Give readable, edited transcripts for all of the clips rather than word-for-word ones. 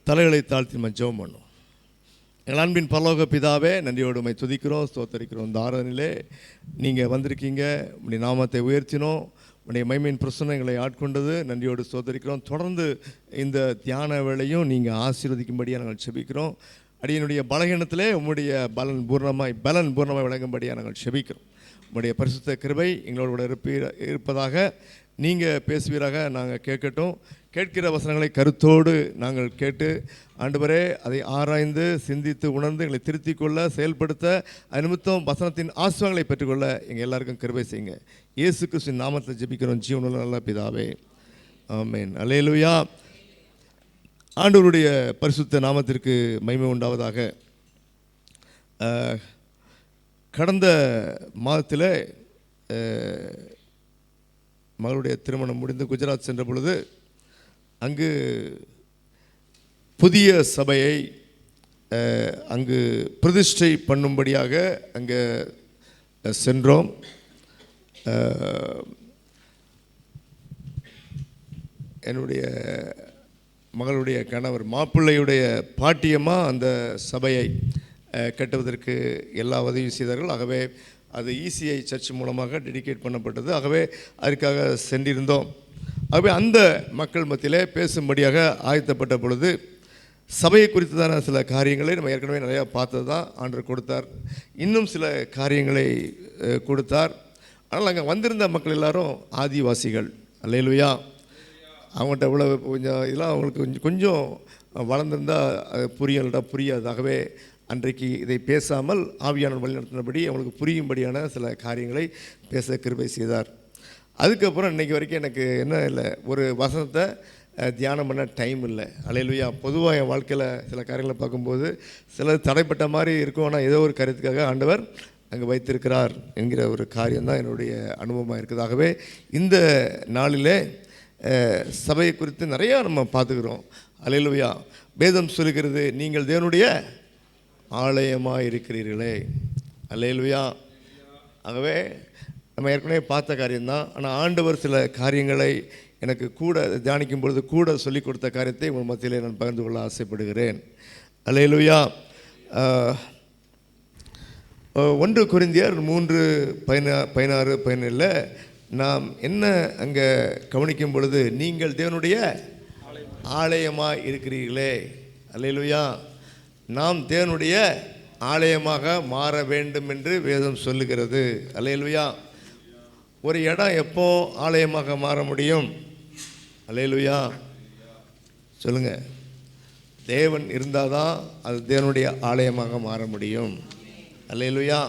தலைகளை தாழ்த்தி நம்ம ஜெபம் பண்ணும். எங்கள் அன்பின் பரலோக பிதாவே, நன்றியோடு உம்மை துதிக்கிறோம், ஸ்தோத்தரிக்கிறோம். இந்த ஆராதனையிலே நீங்கள் வந்திருக்கீங்க, உடைய நாமத்தை உயர்த்தினோம், உடைய மகிமையின் பிரசன்னம் எங்களை ஆட்கொண்டது. நன்றியோடு ஸ்தோத்தரிக்கிறோம். தொடர்ந்து இந்த தியான வேளையும் நீங்கள் ஆசீர்வதிக்கும்படியாக நாங்கள் செபிக்கிறோம். அடியனுடைய பலகீனத்திலே உம்முடைய பலன் பூர்ணமாய் வழங்கும்படியாக நாங்கள் செபிக்கிறோம். உம்முடைய பரிசுத்த கிருபை எங்களோடு கூட இருப்பதாக நீங்கள் பேசுவீராக நாங்கள் கேட்கட்டும். கேட்கிற வசனங்களை கருத்தோடு நாங்கள் கேட்டு ஆண்டவரே அதை ஆராய்ந்து சிந்தித்து உணர்ந்து எங்களை திருத்திக் கொள்ள செயல்படுத்த அனுமத்தம் வசனத்தின் ஆசீர்வாதங்களை பெற்றுக்கொள்ள எங்கள் எல்லாருக்கும் கிருபை செய்யுங்க. இயேசு கிறிஸ்துவின் நாமத்தில் ஜெபிக்கிறோம் ஜீவனுள்ள நல்ல பிதாவே, ஆமென். அல்லேலூயா. ஆண்டவருடைய பரிசுத்த நாமத்திற்கு மகிமை உண்டாவதாக. கடந்த மாதத்தில் மகளுடைய திருமணம் முடிந்து குஜராத் சென்ற பொழுது அங்கு புதிய சபையை அங்கு பிரதிஷ்டை பண்ணும்படியாக அங்கே சென்றோம். என்னுடைய மகளுடைய கணவர் மாப்பிள்ளையுடைய பாட்டியமாக அந்த சபையை கட்டுவதற்கு எல்லா உதவியும் செய்தார்கள். ஆகவே அது இசிஐ சர்ச் மூலமாக டெடிகேட் பண்ணப்பட்டது. ஆகவே அதற்காக சென்றிருந்தோம். ஆகவே அந்த மக்கள் மத்தியிலே பேசும்படியாக ஆயத்தப்பட்ட பொழுது சபையை குறித்ததான சில காரியங்களை நம்ம ஏற்கனவே நிறையா பார்த்தது தான் ஆண்டவர் கொடுத்தார். இன்னும் சில காரியங்களை கொடுத்தார். ஆனால் அங்கே வந்திருந்த மக்கள் எல்லாரும் ஆதிவாசிகள். அல்லேலூயா. அவங்கள்ட்ட இவ்வளோ கொஞ்சம் இதெல்லாம் அவங்களுக்கு கொஞ்சம் வளர்ந்துருந்தால் புரியாது. ஆகவே அன்றைக்கு இதை பேசாமல் ஆவியானவர் வழி நடத்தினபடி அவங்களுக்கு புரியும்படியான சில காரியங்களை பேச கிருபை செய்தார். அதுக்கப்புறம் இன்றைக்கி வரைக்கும் எனக்கு என்ன இல்லை, ஒரு வசனத்தை தியானம் பண்ண டைம் இல்லை. அல்லேலூயா. பொதுவாக என் வாழ்க்கையில் சில காரியங்களை பார்க்கும்போது சில தடைப்பட்ட மாதிரி இருக்கும். ஆனால் ஏதோ ஒரு காரியத்துக்காக ஆண்டவர் அங்கே வைத்திருக்கிறார் என்கிற ஒரு காரியம்தான் என்னுடைய அனுபவமாக இருக்குது. ஆகவே இந்த நாளிலே சபையை குறித்து நிறையா நம்ம பார்த்துக்கிறோம். அல்லேலூயா. வேதம் சொல்லுகிறது, நீங்கள் தேவனுடைய ஆலயமாக இருக்கிறீர்களே. அல்லேலூயா. ஆகவே நம்ம ஏற்கனவே பார்த்த காரியம்தான். ஆனால் ஆண்டவர் சில காரியங்களை எனக்கு கூட தியானிக்கும் பொழுது கூட சொல்லிக் கொடுத்த காரியத்தை உங்கள் மத்தியிலே நான் பகிர்ந்து கொள்ள ஆசைப்படுகிறேன். அல்லேலூயா. 1 கொரிந்தியர் 3:16-17 நாம் என்ன அங்கே கவனிக்கும் பொழுது, நீங்கள் தேவனுடைய ஆலயமாக இருக்கிறீர்களே. அல்லேலூயா. நாம் தேவனுடைய ஆலயமாக மாற வேண்டும் என்று வேதம் சொல்லுகிறது. அல்லேலூயா. ஒரு இடம் எப்போ ஆலயமாக மாற முடியும்? அல்லேலூயா. சொல்லுங்க. தேவன் இருந்தால் தான் அது தேவனுடைய ஆலயமாக மாற முடியும். அல்லேலூயா.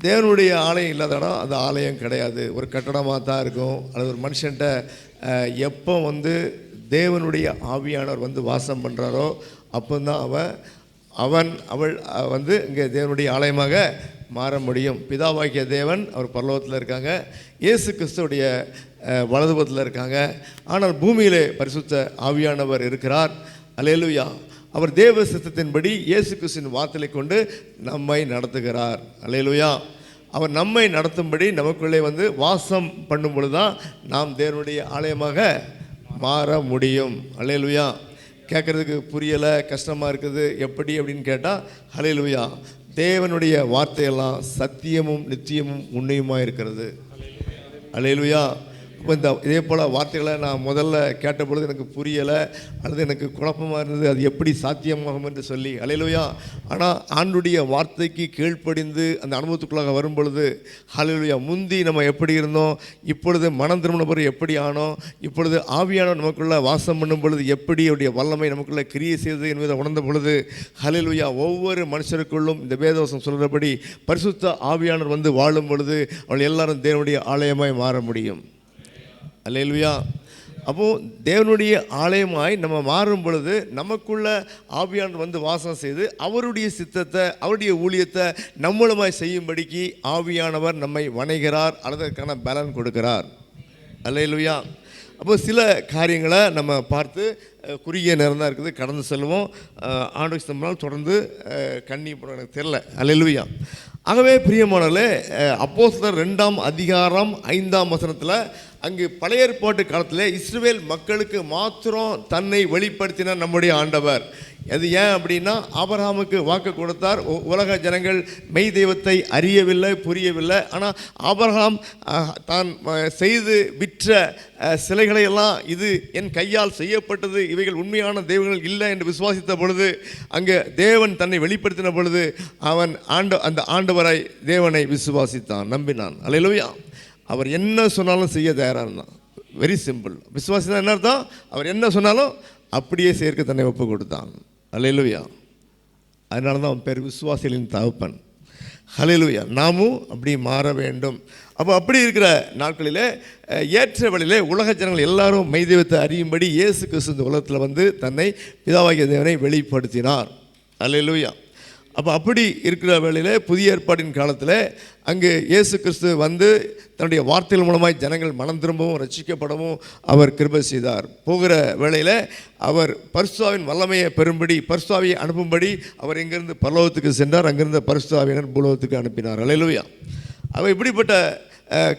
தேவனுடைய ஆலயம் இல்லாத இடம் அது ஆலயம் கிடையாது, ஒரு கட்டடமாக தான் இருக்கும். அல்லது ஒரு மனுஷன்ட்ட எப்போ தேவனுடைய ஆவியானவர் வாசம் பண்ணுறாரோ அப்போதான் அவள் இங்கே தேவனுடைய ஆலயமாக மாற முடியும். பிதாவாகிய தேவன் அவர் பரலோகத்தில் இருக்காங்க, இயேசு கிறிஸ்துவுடைய வலதுபுறத்தில் இருக்காங்க. ஆனால் பூமியிலே பரிசுத்த ஆவியானவர் இருக்கிறார். அல்லேலூயா. அவர் தேவ சித்தத்தின்படி இயேசு கிறிஸ்துவின் வார்த்தையை கொண்டு நம்மை நடத்துகிறார். அல்லேலூயா. அவர் நம்மை நடத்தும்படி நமக்குள்ளே வாசம் பண்ணும் பொழுது தான் நாம் தேவனுடைய ஆலயமாக மாற முடியும். அல்லேலூயா. கேட்குறதுக்கு புரியலை, கஷ்டமாக இருக்குது, எப்படி அப்படின்னு கேட்டால், அல்லேலூயா, தேவனுடைய வார்த்தையெல்லாம் சத்தியமும் நித்தியமும் உண்மையுமாக இருக்கிறது. அல்லேலூயா. இப்போ இதே போல் வார்த்தைகளை நான் முதல்ல கேட்ட பொழுது எனக்கு புரியலை, அல்லது எனக்கு குழப்பமாக இருந்தது, அது எப்படி சாத்தியமாகும் என்று சொல்லி. அல்லேலூயா. ஆனால் ஆண்டுடைய வார்த்தைக்கு கீழ்ப்படிந்து அந்த அனுபவத்துக்குள்ளாக வரும் பொழுது, அல்லேலூயா, முந்தி நம்ம எப்படி இருந்தோம், இப்பொழுது மனம் திரும்பின பிறகு எப்படி ஆனோம், இப்பொழுது ஆவியானவர் நமக்குள்ளே வாசம் பண்ணும் பொழுது எப்படி அவருடைய வல்லமை நமக்குள்ளே கிரியை செய்தது என்பதை உணர்ந்த பொழுது, அல்லேலூயா, ஒவ்வொரு மனுஷருக்குள்ளும் இந்த வேதவசனம் சொல்கிறபடி பரிசுத்த ஆவியானவர் வாழும் பொழுது அவள் எல்லாரும் தேவனுடைய ஆலயமாய் மாற முடியும். அல்லேலூயா. அப்போது தேவனுடைய ஆலயமாய் நம்ம மாறும் பொழுது நமக்குள்ள ஆவியானவர் வாசம் செய்து அவருடைய சித்தத்தை அவருடைய ஊழியத்தை நம்மளுமாய் செய்யும்படிக்கு ஆவியானவர் நம்மை வணைகிறார், அதற்கான பலன் கொடுக்கிறார். அல்லேலூயா. அப்போ சில காரியங்களை நம்ம பார்த்து குறுகிய நேரம் தான் இருக்குது, கடந்து செல்வோம். ஆண்டு சம்பளம் தொடர்ந்து கண்ணி போட எனக்கு தெரில. அல்லேலூயா. ஆகவே பிரியமானவர்களே, அப்போஸ்தலர் 2ஆம் அதிகாரம் 5ஆம் வசனத்தில் அங்கு பழைய ஏற்பாட்டு காலத்தில் இஸ்ரவேல் மக்களுக்கு மாத்திரம் தன்னை வெளிப்படுத்தின நம்முடைய ஆண்டவர். அது ஏன் அப்படின்னா, ஆபிரகாமுக்கு வாக்கு கொடுத்தார். உலக ஜனங்கள் மெய் தெய்வத்தை அறியவில்லை, புரியவில்லை. ஆனால் ஆபிரகாம் தான் செய்து விற்ற சிலைகளை எல்லாம் இது என் கையால் செய்யப்பட்டது, இவைகள் உண்மையான தெய்வங்கள் இல்லை என்று விசுவாசித்த பொழுது, அங்கே தேவன் தன்னை வெளிப்படுத்தின பொழுது அவன் அந்த ஆண்டவரை தேவனை விசுவாசித்தான், நம்பினான். அல்லேலூயா. அவர் என்ன சொன்னாலும் செய்ய தயாராக இருந்தான். Very simple. விசுவாசினா என்ன அர்த்தம்? அவர் என்ன சொன்னாலும் அப்படியே சேர்க்க தன்னை ஒப்பு கொடுத்தான். அல்லேலூயா. அதனால தான் அவன் பேர் விசுவாசிகளின் தகப்பன். ஹல்லேலூயா. நாமும் அப்படி மாற வேண்டும். அப்போ அப்படி இருக்கிற நாட்களில் ஏற்ற வழியிலே உலக ஜனங்கள் எல்லாரும் மெய் தெய்வத்தை அறியும்படி இயேசு கிறிஸ்து இந்த உலகத்தில் வந்து தன்னை பிதாவாகிய தேவனை வெளிப்படுத்தினார். அல்லேலூயா. அப்போ அப்படி இருக்கிற வேளையில் புதிய ஏற்பாட்டின் காலத்தில் அங்கு இயேசு கிறிஸ்து வந்து தன்னுடைய வார்த்தைகள் மூலமாய் ஜனங்கள் மனம் திரும்பவும் ரட்சிக்கப்படவும் அவர் கிருபை செய்தார். போகிற வேளையில் அவர் பரிசுத்தாவின் வல்லமையை பெறும்படி, பரிசுத்தாவியை அனுப்பும்படி அவர் எங்கேருந்து பரலோகத்துக்கு சென்றார். அங்கிருந்த பரிசுத்தாவியினர் பூலோகத்துக்கு அனுப்பினார். அல்லேலூயா. அவர் இப்படிப்பட்ட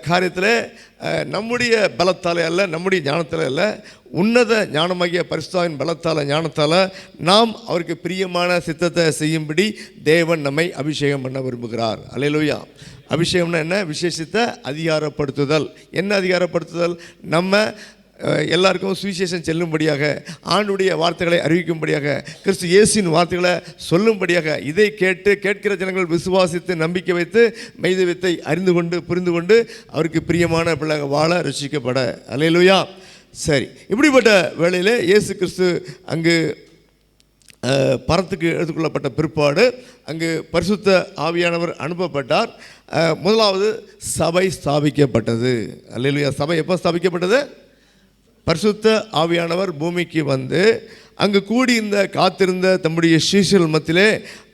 காரியத்தில் நம்முடைய பலத்தால் அல்ல, நம்முடைய ஞானத்தால் அல்ல, உன்னத ஞானமாகிய பரிசுத்தாவின் பலத்தால், ஞானத்தால் நாம் அவருக்கு பிரியமான சித்தத்தை செய்யும்படி தேவன் நம்மை அபிஷேகம் பண்ண விரும்புகிறார். அல்லேலூயா. அபிஷேகம்னா என்ன? விசேஷித்த அதிகாரப்படுத்துதல். என்ன அதிகாரப்படுத்துதல்? நம்ம எல்லாருக்கும் சுவிசேஷம் செல்லும்படியாக, ஆண்டுடைய வார்த்தைகளை அறிவிக்கும்படியாக, கிறிஸ்து இயேசுவின் வார்த்தைகளை சொல்லும்படியாக, இதை கேட்கிற ஜனங்கள் விசுவாசித்து நம்பிக்கை வைத்து மெய் தெய்வத்தை அறிந்து கொண்டு புரிந்து கொண்டு அவருக்கு பிரியமான பிள்ளைக வாழ ரட்சிக்கப்பட. அல்லேலூயா. சரி, இப்படிப்பட்ட வேளையில் இயேசு கிறிஸ்து அங்கு பரத்துக்கு எடுத்துக்கொள்ளப்பட்ட பிற்பாடு அங்கு பரிசுத்த ஆவியானவர் அனுப்பப்பட்டார். முதலாவது சபை ஸ்தாபிக்கப்பட்டது. அல்லேலூயா. சபை எப்போ ஸ்தாபிக்கப்பட்டது? பரிசுத்த ஆவியானவர் பூமிக்கு வந்து அங்கு கூடியிருந்த காத்திருந்த தம்முடைய சீஷர்கள் மத்தியிலே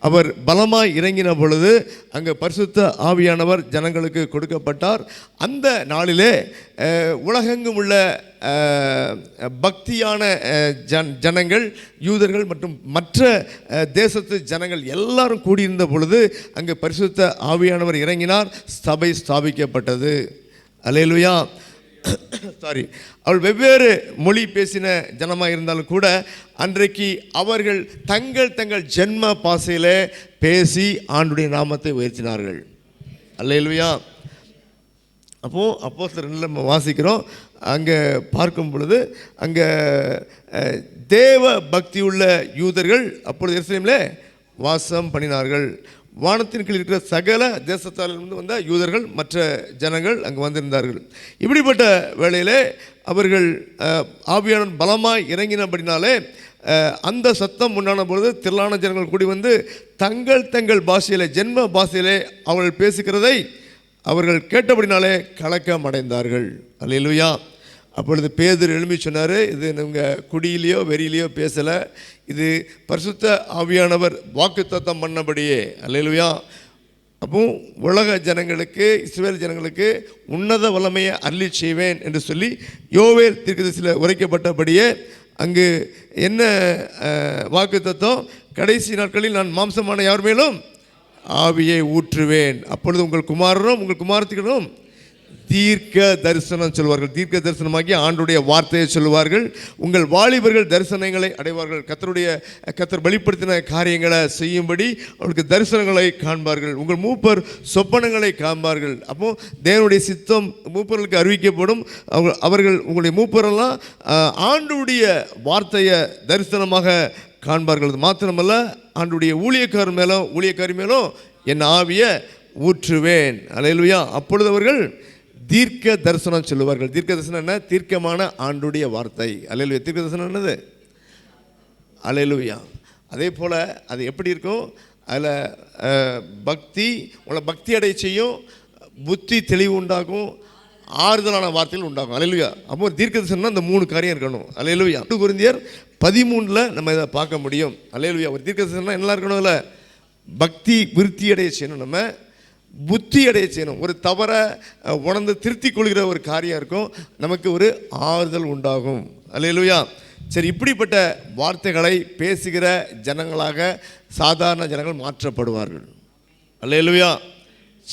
அவர் பலமாய் இறங்கின பொழுது அங்கே பரிசுத்த ஆவியானவர் ஜனங்களுக்கு கொடுக்கப்பட்டார். அந்த நாளிலே உலகெங்கும் உள்ள பக்தியான ஜனங்கள், யூதர்கள் மற்றும் மற்ற தேசத்து ஜனங்கள் எல்லாரும் கூடியிருந்த பொழுது அங்கே பரிசுத்த ஆவியானவர் இறங்கினார். சபை ஸ்தாபிக்கப்பட்டது. அல்லேலூயா. சாரி, அவள் வெவ்வேறு மொழி பேசின ஜனமாக இருந்தாலும் கூட அன்றைக்கு அவர்கள் தங்கள் ஜென்ம பாஷையிலே பேசி ஆண்டுடைய நாமத்தை உயர்த்தினார்கள். அல்லேலூயா. அப்போஸ்தலர் 2 நம்ம வாசிக்கிறோம். அங்கே பார்க்கும் பொழுது அங்கே தேவ பக்தி உள்ள யூதர்கள் அப்பொழுது எருசலேமிலே வாசம் பண்ணினார்கள். வானத்தின் கீழ் இருக்கிற சகல தேசத்தாலிருந்து வந்த யூதர்கள், மற்ற ஜனங்கள் அங்கு வந்திருந்தார்கள். இப்படிப்பட்ட வேளையிலே அவர்கள் ஆவியானவர் பலமாய் இறங்கினபடினாலே அந்த சத்தம் உண்டான பொழுது திரளான ஜனங்கள் கூடி வந்து தங்கள் பாஷையிலே, ஜென்ம பாஷையிலே அவர்கள் பேசுகிறதை அவர்கள் கேட்டபடினாலே கலக்கம் அடைந்தார்கள். அல்லேலூயா. அப்பொழுது பேதுரு எழும்பி சொன்னார், இது நீங்கள் குடியிலையோ வெறியிலையோ பேசலை, இது பரிசுத்த ஆவியானவர் வாக்குத்தத்தம் பண்ணபடியே. அல்லேலூயா. அப்போ உலக ஜனங்களுக்கு, இஸ்ரவேல் ஜனங்களுக்கு உன்னத வல்லமையை அருளி செய்வேன் என்று சொல்லி யோவேல் தீர்க்கதரிசியில் உரைக்கப்பட்டபடியே அங்கு என்ன வாக்குத்தத்தம்? கடைசி நாட்களில் நான் மாம்சமான யார் மேலும் ஆவியை ஊற்றுவேன், அப்பொழுது உங்கள் குமாரரும் உங்கள் குமாரத்திகளும் தீர்க்க தரிசனம் சொல்வார்கள். தீர்க்க தரிசனமாகி ஆண்டுடைய வார்த்தையை சொல்லுவார்கள். உங்கள் வாலிபர்கள் தரிசனங்களை அடைவார்கள். கர்த்தர் வெளிப்படுத்தின காரியங்களை செய்யும்படி அவர்களுக்கு தரிசனங்களை காண்பார்கள். உங்கள் மூப்பர் சொப்பனங்களை காண்பார்கள். அப்போ தேவனுடைய சித்தம் மூப்பர்களுக்கு அறிவிக்கப்படும். அவர்கள் உங்களுடைய மூப்பரெல்லாம் ஆண்டுடைய வார்த்தையை தரிசனமாக காண்பார்கள். அது மாத்திரமல்ல, ஆண்டுடைய ஊழியக்காரி மேலும் என் ஆவியை ஊற்றுவேன். அல்லேலூயா. அப்பொழுது அவர்கள் தீர்க்க தரிசனம் சொல்லுவார்கள். தீர்க்க தரிசனம் என்ன? தீர்க்கமான ஆண்டுடைய வார்த்தை. அல்லேலூயா. தீர்க்க தரிசனம் என்னது? அல்லேலூயா. அதே போல் அது எப்படி இருக்கும்? அதில் உங்களை பக்தி அடைய செய்யும், புத்தி தெளிவு உண்டாகும், ஆறுதலான வார்த்தைகள் உண்டாகும். அல்லேலூயா. அப்போ தீர்க்க தரிசனம்னா இந்த 3 காரியம் இருக்கணும். அல்லேலூயா. 2 கொரிந்தியர் 13 நம்ம இதை பார்க்க முடியும். அல்லேலூயா. ஒரு தீர்க்க தரிசனம்னா என்ன இருக்கணும்? அதில் பக்தி விருத்தி அடைய செய்யணும், நம்ம புத்தி அடைய செய்யணும், ஒரு தவறை உணர்ந்து திருத்திக் கொள்கிற ஒரு காரியம் இருக்கும், நமக்கு ஒரு ஆறுதல் உண்டாகும். அல்லேலூயா. சரி, இப்படிப்பட்ட வார்த்தைகளை பேசுகிற ஜனங்களாக சாதாரண ஜனங்கள் மாற்றப்படுவார்கள். அல்லேலூயா.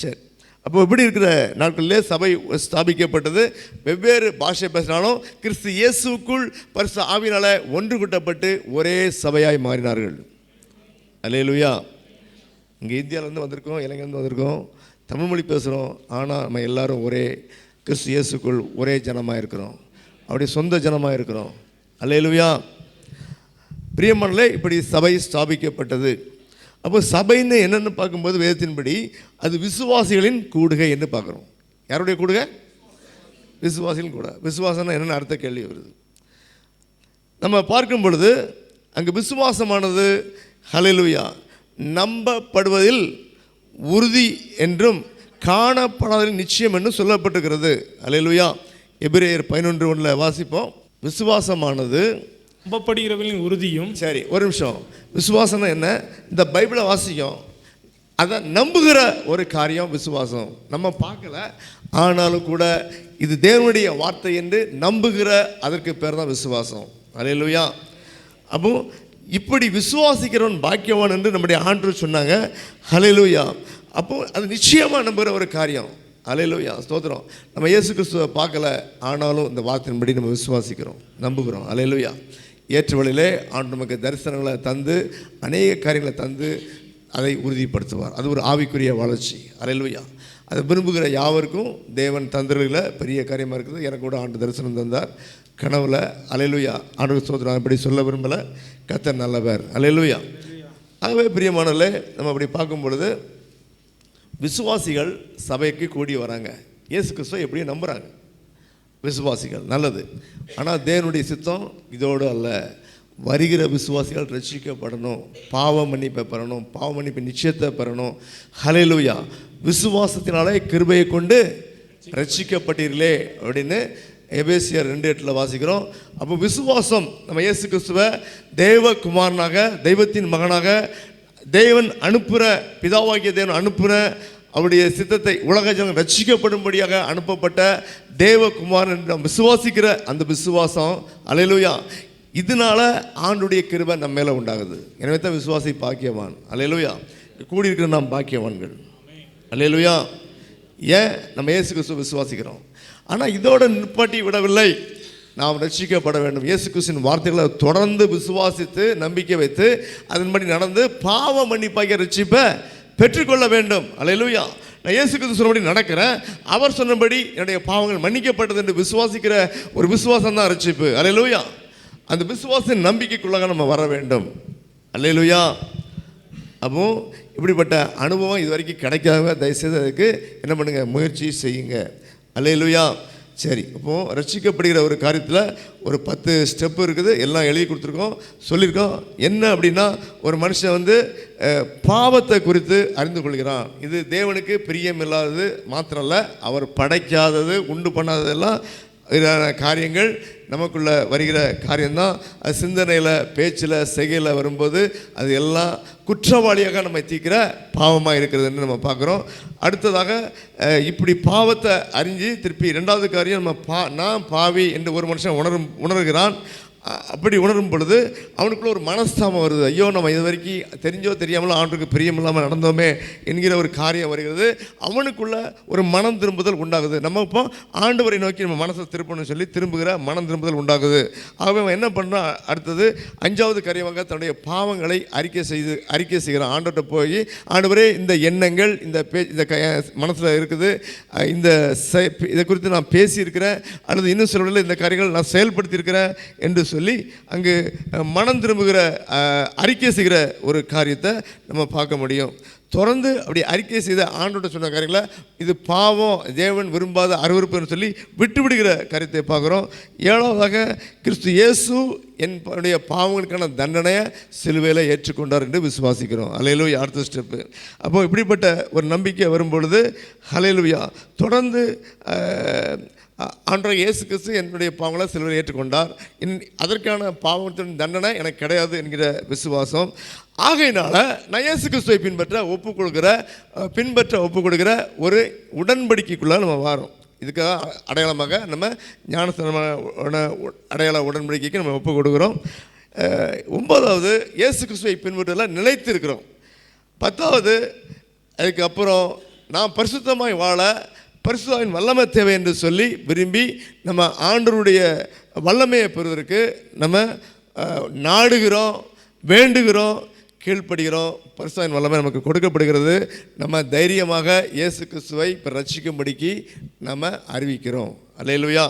சரி, அப்போ இப்படி இருக்கிற நாட்களிலே சபை ஸ்தாபிக்கப்பட்டது. வெவ்வேறு பாஷை பேசினாலும் கிறிஸ்து இயேசுக்குள் பரிசுத்த ஆவியினால ஒன்று கூட்டப்பட்டு ஒரே சபையாய் மாறினார்கள். அல்லேலூயா. இங்கே இந்தியாவிலேருந்து வந்திருக்கோம், இலங்கையிலேருந்து வந்திருக்கோம், தமிழ் மொழி பேசுகிறோம். ஆனால் நம்ம எல்லாரும் ஒரே கிறிஸ்து இயேசுக்குள் ஒரே ஜனமாக இருக்கிறோம், அப்படி சொந்த ஜனமாக இருக்கிறோம். அல்லேலூயா. பிரியமானவர்களே, இப்படி சபை ஸ்தாபிக்கப்பட்டது. அப்போ சபைன்னு என்னென்னு பார்க்கும்போது வேதத்தின்படி அது விசுவாசிகளின் கூடுகை என்று பார்க்குறோம். யாருடைய கூடுகை? விசுவாசிகளின் கூட. விசுவாசம்னா என்னென்னு அடுத்த கேள்வி வருது. நம்ம பார்க்கும் பொழுது அங்கே விசுவாசமானது ஹல்லேலூயா நம்பப்படுவதில் உறுதி என்றும் காணப்படாததில் நிச்சயம் என்றும் சொல்லப்பட்டிருக்கிறது. ஹல்லேலூயா. எபிரேயர் 11:1 வாசிப்போம். விசுவாசமானது நம்பப்படுகிறவர்களின் உறுதியும். சரி, ஒரு நிமிஷம். விசுவாசம்னா என்ன? இந்த பைபிளை வாசிக்கும், அதை நம்புகிற ஒரு காரியம் விசுவாசம். நம்ம பார்க்கல, ஆனாலும் கூட இது தேவனுடைய வார்த்தை என்று நம்புகிற அதற்கு பேர் தான் விசுவாசம். அல்லேலூயா. அப்போ இப்படி விசுவாசிக்கிறவன் பாக்கியவான் என்று நம்முடைய ஆண்டவர் சொன்னாங்க. அல்லேலூயா. அப்போ அது நிச்சயமாக நம்புகிற ஒரு காரியம். அல்லேலூயா, ஸ்தோத்திரம். நம்ம இயேசு கிறிஸ்துவை பார்க்கல, ஆனாலும் இந்த வார்த்தையின்படி நம்ம விசுவாசிக்கிறோம், நம்புகிறோம். அல்லேலூயா. ஏற்ற வழியிலே ஆண்டு நமக்கு தரிசனங்களை தந்து அநேக காரியங்களை தந்து அதை உறுதிப்படுத்துவார். அது ஒரு ஆவிக்குரிய வளர்ச்சி. அல்லேலூயா. அதை விரும்புகிற யாவருக்கும் தேவன் தந்திரங்கள பெரிய காரியமாக இருக்குது. எனக்கு கூட ஆண்டு தரிசனம் தந்தார் கனவுல. அல்லேலூயா. ஆண்டு ஸ்தோத்திரம். அப்படி சொல்ல விரும்பலை, கர்த்தர் நல்லவர். அல்லேலூயா. ஆகவே பிரியமானவர்களே, நம்ம அப்படி பார்க்கும் பொழுது விசுவாசிகள் சபைக்கு கூடி வராங்க. இயேசு கிறிஸ்துவை எப்படியும் நம்புகிறாங்க விசுவாசிகள், நல்லது. ஆனால் தேவனுடைய சித்தம் இதோடு அல்ல. வருகிற விசுவாசிகள் ரட்சிக்கப்படணும், பாவ மன்னிப்பை பெறணும், பாவ மன்னிப்பு நிச்சயத்தை பெறணும். ஹல்லேலூயா. விசுவாசத்தினாலே கிருபையை கொண்டு ரட்சிக்கப்பட்டீர்களே அப்படின்னு எபேசியர் 2:8 வாசிக்கிறோம். அப்போ விசுவாசம் நம்ம இயேசு கிறிஸ்துவை தேவகுமாரனாக, தெய்வத்தின் மகனாக, தேவன் அனுப்புகிற, பிதாவாகிய தேவன் அனுப்புகிற அவருடைய சித்தத்தை உலக ஜனம் ரட்சிக்கப்படும்படியாக அனுப்பப்பட்ட தேவகுமாரன் என்று நாம் விசுவாசிக்கிற அந்த விசுவாசம். அல்லேலூயா. இதனால ஆண்டுடைய கிருபை நம்ம மேலே உண்டாகுது. எனவே தான் விசுவாசி பாக்கியவான். அல்லேலூயா. கூடியிருக்கிற நாம் பாக்கியவான்கள். அல்லேலூயா. ஏன்? நம்ம இயேசு கிறிஸ்துவை விசுவாசிக்கிறோம். ஆனால் இதோட நிப்பாட்டி விடவில்லை, நாம் ரட்சிக்கப்பட வேண்டும். இயேசு கிறிஸ்துவின் வார்த்தைகளை தொடர்ந்து விசுவாசித்து நம்பிக்கை வைத்து அதன்படி நடந்து பாவ மன்னிப்பாகிய ரட்சிப்பை பெற்றுக்கொள்ள வேண்டும். அல்லேலூயா. நான் இயேசு கிறிஸ்து சொன்னபடி நடக்கிறேன், அவர் சொன்னபடி என்னுடைய பாவங்கள் மன்னிக்கப்பட்டது என்று விசுவாசிக்கிற ஒரு விசுவாசம் தான் ரட்சிப்பு. அல்லேலூயா. அந்த விசுவாச நம்பிக்கைக்குள்ளாக நம்ம வர வேண்டும். அல்லேலூயா. அப்போ இப்படிப்பட்ட அனுபவம் இது வரைக்கும் கிடைக்காத தயவுசெய்து அதுக்கு என்ன பண்ணுங்க, முயற்சி செய்யுங்க. அல்லேலூயா. சரி, இப்போது ரட்சிக்கப்படுகிற ஒரு காரியத்தில் ஒரு 10 ஸ்டெப்பு இருக்குது, எல்லாம் எழுதி கொடுத்துருக்கோம், சொல்லியிருக்கோம். என்ன அப்படின்னா, ஒரு மனுஷன் பாவத்தை குறித்து அறிந்து கொள்கிறான். இது தேவனுக்கு பிரியமில்லாதது மாத்திரம் இல்லை, அவர் படைக்காதது, உண்டு பண்ணாததெல்லாம் காரியங்கள் நமக்குள்ளே வருகிற காரியம்தான். அது சிந்தனையில், பேச்சில், செய்கையில் வரும்போது அது எல்லாம் குற்றவாளியாக நம்ம தீக்கிற பாவமாக இருக்கிறதுன்னு நம்ம பார்க்குறோம். அடுத்ததாக இப்படி பாவத்தை அறிஞ்சு திருப்பி 2வது காரியம், நான் பாவி என்று ஒரு மனுஷன் உணர்கிறான். அப்படி உணரும் பொழுது அவனுக்குள்ள ஒரு மனஸ்தாபம் வருது. ஐயோ, நம்ம இது வரைக்கும் தெரிஞ்சோ தெரியாமலோ ஆண்டுக்கு பிரியமில்லாமல் நடந்தோமே என்கிற ஒரு காரியம் வருகிறது. அவனுக்குள்ள ஒரு மனம் திரும்புதல் உண்டாகுது. நம்ம இப்போ ஆண்டவரை நோக்கி நம்ம மனசை திருப்பணும்னு சொல்லி திரும்புகிற மனம் திரும்புதல் உண்டாகுது. ஆகவே அவன் என்ன பண்ணுறான்? அடுத்தது 5வது காரியமாக தன்னுடைய பாவங்களை அறிக்கை செய்கிறான். ஆண்டவர்கிட்ட போய், ஆண்டவரே, இந்த எண்ணங்கள், இந்த மனசில் இருக்குது, இதை குறித்து நான் பேசியிருக்கிறேன், அல்லது இன்னும் சில இந்த காரியங்கள் நான் செயல்படுத்தியிருக்கிறேன் என்று சொல்லி அங்கு மனம் திரும்புகிற, அறிக்கை செய்கிற ஒரு காரியத்தை நம்ம பார்க்க முடியும். தொடர்ந்து அப்படி அறிக்கை செய்த ஆண்டோட சொன்ன காரியங்களை, இது பாவம், தேவன் விரும்பாத அருவருப்புன்னு சொல்லி விட்டுவிடுகிற காரியத்தை பார்க்குறோம். 7வதாக கிறிஸ்து இயேசு என்னுடைய பாவங்களுக்கான தண்டனையை சிலுவையில் ஏற்றுக்கொண்டார் என்று விசுவாசிக்கிறோம். அல்லேலூயா. அடுத்த ஸ்டெப்பு. அப்போ இப்படிப்பட்ட ஒரு நம்பிக்கை வரும்பொழுது அல்லேலூயா, தொடர்ந்து ஆண்டவர் இயேசு கிறிஸ்து என்னுடைய பாவங்களை சிலுவையில் ஏற்றுக்கொண்டார், அதற்கான பாவத்தின் தண்டனை எனக்கு கிடையாது என்கிற விசுவாசம். ஆகையினால நான் இயேசு கிறிஸ்துவை பின்பற்ற ஒப்பு கொடுக்கிற ஒரு உடன்படிக்கைக்குள்ளே நம்ம வரோம். இதுக்காக அடையாளமாக நம்ம ஞானஸ்நான அடையாள உடன்படிக்கைக்கு நம்ம ஒப்பு கொடுக்குறோம். 9வது இயேசு கிறிஸ்துவை பின்பற்றல நிலைத்து இருக்கிறோம். 10வது அதுக்கப்புறம் நாம் பரிசுத்தமாய் வாழ பரிசுத்தாவின் வல்லமை தேவை என்று சொல்லி விரும்பி நம்ம ஆண்டவருடைய வல்லமையை பெறுவதற்கு நம்ம நாடுகிறோம், வேண்டுகிறோம், கீழ்ப்படுகிறோம். பரிசுத்தாவின் வல்லமை நமக்கு கொடுக்கப்படுகிறது. நம்ம தைரியமாக இயேசு கிறிஸ்துவை இப்போ ரட்சிக்கும்படிக்கு நம்ம அறிவிக்கிறோம். அல்லேலூயா.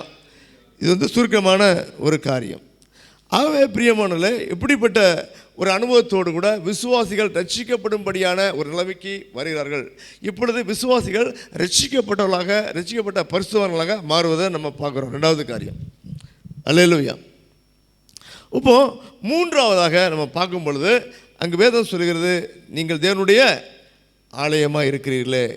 இது வந்து சுருக்கமான ஒரு காரியம். ஆகவே பிரியமானவர்களே, இப்படிப்பட்ட ஒரு அனுபவத்தோடு கூட விசுவாசிகள் ரட்சிக்கப்படும்படியான ஒரு நிலைமைக்கு வருகிறார்கள். இப்பொழுது விசுவாசிகள் ரட்சிக்கப்பட்ட பரிசுத்தவான்களாக மாறுவதை நம்ம பார்க்குறோம். ரெண்டாவது காரியம். அல்லேலூயா. இப்போது மூன்றாவதாக நம்ம பார்க்கும் பொழுது அங்கு வேதம் சொல்கிறது, நீங்கள் தேவனுடைய ஆலயமாக இருக்கிறீர்களே.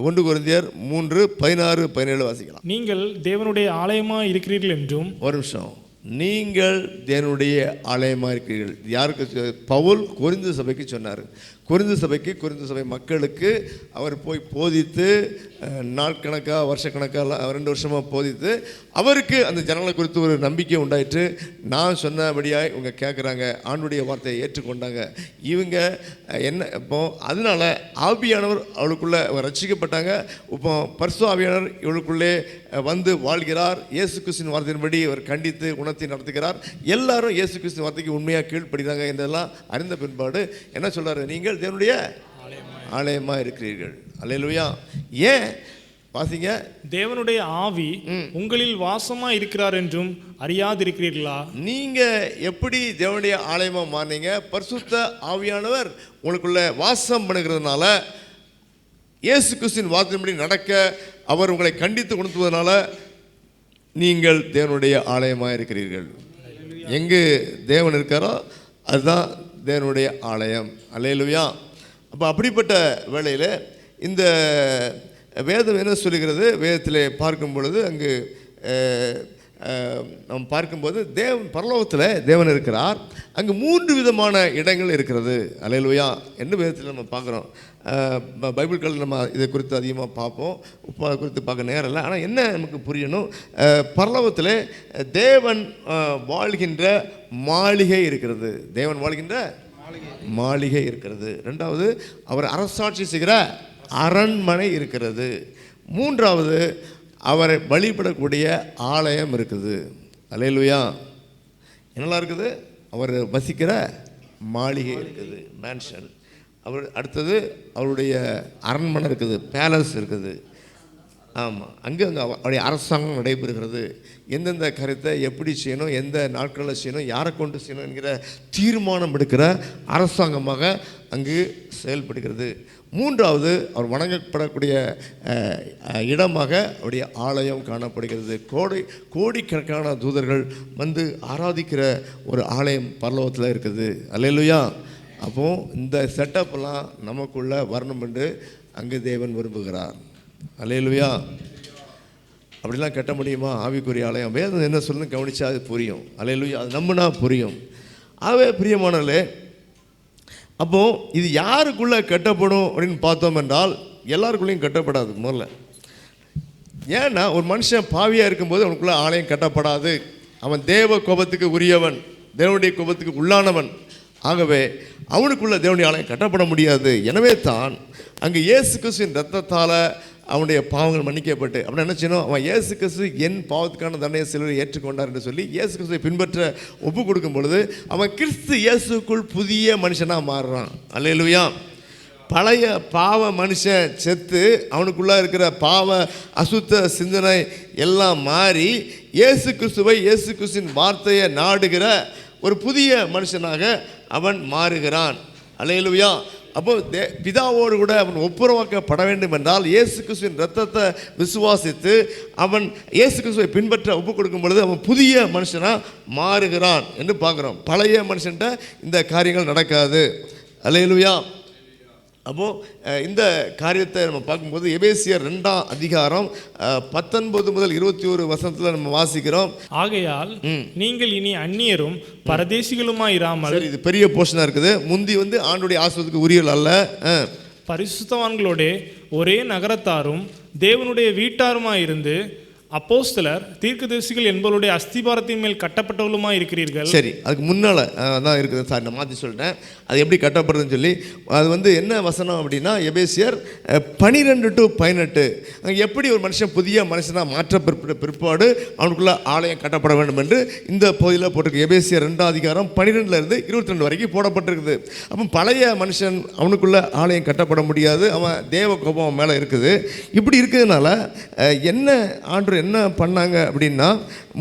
1 கொரிந்தியர் 3:16-17 வாசிக்கலாம். நீங்கள் தேவனுடைய ஆலயமாக இருக்கிறீர்கள் என்றும். ஒரு நிமிஷம். நீங்கள் தேவனுடைய ஆலயமாக இருக்கிறீர்கள். யாருக்கு? பவுல் கொரிந்து சபைக்கு சொன்னார். கொரிந்து சபை மக்களுக்கு அவர் போய் போதித்து நாட்கணக்காக வருஷக்கணக்காக 2 வருஷமாக போதித்து அவருக்கு அந்த ஜனங்களை குறித்து ஒரு நம்பிக்கை உண்டாயிற்று. நான் சொன்னபடியாக இவங்க கேட்குறாங்க, ஆண்டுடைய வார்த்தையை ஏற்றுக்கொண்டாங்க. இவங்க என்ன இப்போ அதனால் ஆவியானவர் அவளுக்குள்ளே ரட்சிக்கப்பட்டாங்க. இப்போ பரிசுத்த ஆவியானவர் இவளுக்குள்ளே வந்து வாழ்கிறார். இயேசு கிறிஸ்துவின் வார்த்தையின்படி அவர் கண்டித்து உணர்த்தி நடத்துகிறார். எல்லாரும் இயேசு கிறிஸ்துவின் வார்த்தைக்கு உண்மையாக கீழ்ப்படுகிறாங்க என்றெல்லாம் அறிந்த பின்பாடு என்ன சொல்கிறார்? நீங்கள் தேவனுடைய ஆலயமாக இருக்கிறீர்கள். அல்லேலூயா. ஏன் வாசிங்க. தேவனுடைய ஆவி உங்களில் வாசமாக இருக்கிறார் என்றும் அறியாதிருக்கிறீர்களா? நீங்க எப்படி தேவனுடைய ஆலயமாக மாறினீங்க? பரிசுத்த ஆவியானவர் உங்களுக்குள்ள வாசம் பண்ணுகிறதுனால, இயேசு கிறிஸ்துவின் வார்த்தையின்படி நடக்க அவர் உங்களை கண்டித்து உணர்த்துவதனால நீங்கள் தேவனுடைய ஆலயமாக இருக்கிறீர்கள். எங்கு தேவன் இருக்காரோ அதுதான் தேவனுடைய ஆலயம். அல்லேலூயா. அப்போ அப்படிப்பட்ட வேளையில் இந்த வேதம் என்ன சொல்லுகிறது? வேதத்தில் பார்க்கும் பொழுது அங்கு நாம் பார்க்கும்போது பரலோகத்தில் தேவன் இருக்கிறார். அங்கு 3 விதமான இடங்கள் இருக்கிறது. அல்லேலூயா என்று வேதத்தில் நம்ம பார்க்குறோம். பைபிள்கள் நம்ம இதை குறித்து அதிகமாக பார்ப்போம். அதை குறித்து பார்க்க நேரம் இல்லை. ஆனால் என்ன நமக்கு புரியணும்? பரலோகத்தில் தேவன் வாழ்கின்ற மாளிகை இருக்கிறது. தேவன் வாழ்கின்ற மாளிகை இருக்கிறது. ரெண்டாவது, அவர் அரசாட்சி செய்கிற அரண்மனை இருக்கிறது. மூன்றாவது, அவரை வழிபடக்கூடிய ஆலயம் இருக்குது. அல்லேலூயா. என்னெல்லாம் இருக்குது? அவர் வசிக்கிற மாளிகை இருக்குது, மேன்ஷன். அவர் அடுத்தது அவருடைய அரண்மனை இருக்குது, பேலஸ் இருக்குது. ஆமாம், அங்கே அவருடைய அரசாங்கம் நடைபெறுகிறது. எந்தெந்த கருத்தை எப்படி செய்யணும், எந்த நாட்களில் செய்யணும், யாரை கொண்டு செய்யணும் என்கிற தீர்மானம் எடுக்கிற அரசாங்கமாக அங்கு செயல்படுகிறது. மூன்றாவது, அவர் வணங்கப்படக்கூடிய இடமாக அவருடைய ஆலயம் காணப்படுகிறது. கோடிக்கணக்கான தூதர்கள் வந்து ஆராதிக்கிற ஒரு ஆலயம் பரலோகத்தில் இருக்குது. அல்லேலூயா. அப்போது இந்த செட்டப்லாம் நமக்குள்ளே வரணும் என்று அங்கு தேவன் விரும்புகிறார். அல்லேலூயா. அப்படிலாம் கட்ட முடியுமா ஆவிக்குரிய ஆலயம்? வேதம் என்ன சொல்லணும்னு கவனிச்சா அது புரியும். அல்லேலூயா. அது நம்பினா புரியும். ஆகவே பிரியமானவர்களே, அப்போது இது யாருக்குள்ளே கட்டப்படும் அப்படின்னு பார்த்தோம் என்றால் எல்லாருக்குள்ளேயும் கட்டப்படாது. முதல்ல ஏன்னா ஒரு மனுஷன் பாவியாக இருக்கும்போது அவனுக்குள்ளே ஆலயம் கட்டப்படாது. அவன் தேவ கோபத்துக்கு உரியவன், தேவனுடைய கோபத்துக்கு உள்ளானவன். ஆகவே அவனுக்குள்ள தேவனுடைய ஆலயம் கட்டப்பட முடியாது. எனவே தான் அங்கே இயேசு கிறிஸ்துவின் ரத்தத்தால் அவனுடைய பாவங்கள் மன்னிக்கப்பட்டு அப்படின்னு என்ன செய்யணும்? அவன் இயேசு கிறிஸ்து என் பாவத்துக்கான தண்டனை சிலுவை ஏற்றுக்கொண்டார் என்று சொல்லி இயேசு கிறிஸ்துவை பின்பற்ற ஒப்பு கொடுக்கும் பொழுது அவன் கிறிஸ்து இயேசுக்குள் புதிய மனுஷனாக மாறுறான். அல்லேலூயா. பழைய பாவ மனுஷன் செத்து அவனுக்குள்ளே இருக்கிற பாவ அசுத்த சிந்தனை எல்லாம் மாறி இயேசு கிறிஸ்துவின் வார்த்தையை நாடுகிற ஒரு புதிய மனுஷனாக அவன் மாறுகிறான். அல்லேலூயா. அப்போ பிதாவோடு கூட அவன் ஒப்புரவாக்கப்பட வேண்டும் என்றால் இயேசு கிறிஸ்துவின் ரத்தத்தை விசுவாசித்து அவன் இயேசு கிறிஸ்துவை பின்பற்ற ஒப்பு கொடுக்கும் பொழுது அவன் புதிய மனுஷனாக மாறுகிறான் என்று பார்க்குறோம். பழைய மனுஷன்ட்ட இந்த காரியங்கள் நடக்காது. அல்லேலூயா. அப்போது இந்த காரியத்தை நம்ம பார்க்கும்போது எபேசியர் 2ஆம் அதிகாரம் 19 முதல் 21 வசனத்தில் நம்ம வாசிக்கிறோம். ஆகையால் நீங்கள் இனி அந்நியரும் பரதேசிகளுமாய் இராமல். இது பெரிய போர்ஷனாக இருக்குது. முந்தி ஆண்டுடைய ஆசீர்வாதத்துக்கு உரியல் அல்ல, பரிசுத்தவான்களோட ஒரே நகரத்தாரும் தேவனுடைய வீட்டாருமாய் இருந்து அப்போஸ்தலர் தீர்க்கதரிசிகள் என்பவருடைய அஸ்திபாரத்தின் மேல் கட்டப்பட்டவர்களுமாய் இருக்கிறீர்கள். சரி, அதுக்கு முன்னால் தான் இருக்குது சார், நான் மாற்றி சொல்லிட்டேன். அது எப்படி கட்டப்படுறதுன்னு சொல்லி, அது என்ன வசனம் அப்படின்னா எபேசியர் 12-18. அங்கே எப்படி ஒரு மனுஷன் புதிய மனுஷனாக மாற்ற பிற்பாடு அவனுக்குள்ள ஆலயம் கட்டப்பட வேண்டும் என்று இந்த பகுதியில் போட்டிருக்கு. எபேசியர் 2:12-22 வரைக்கும் போடப்பட்டிருக்குது. அப்போ பழைய மனுஷன் அவனுக்குள்ள ஆலயம் கட்டப்பட முடியாது, அவன் தேவ கோபம் அவன் மேலே இருக்குது. இப்படி இருக்கிறதுனால என்ன ஆண்டு என்ன பண்ணாங்க அப்படின்னா,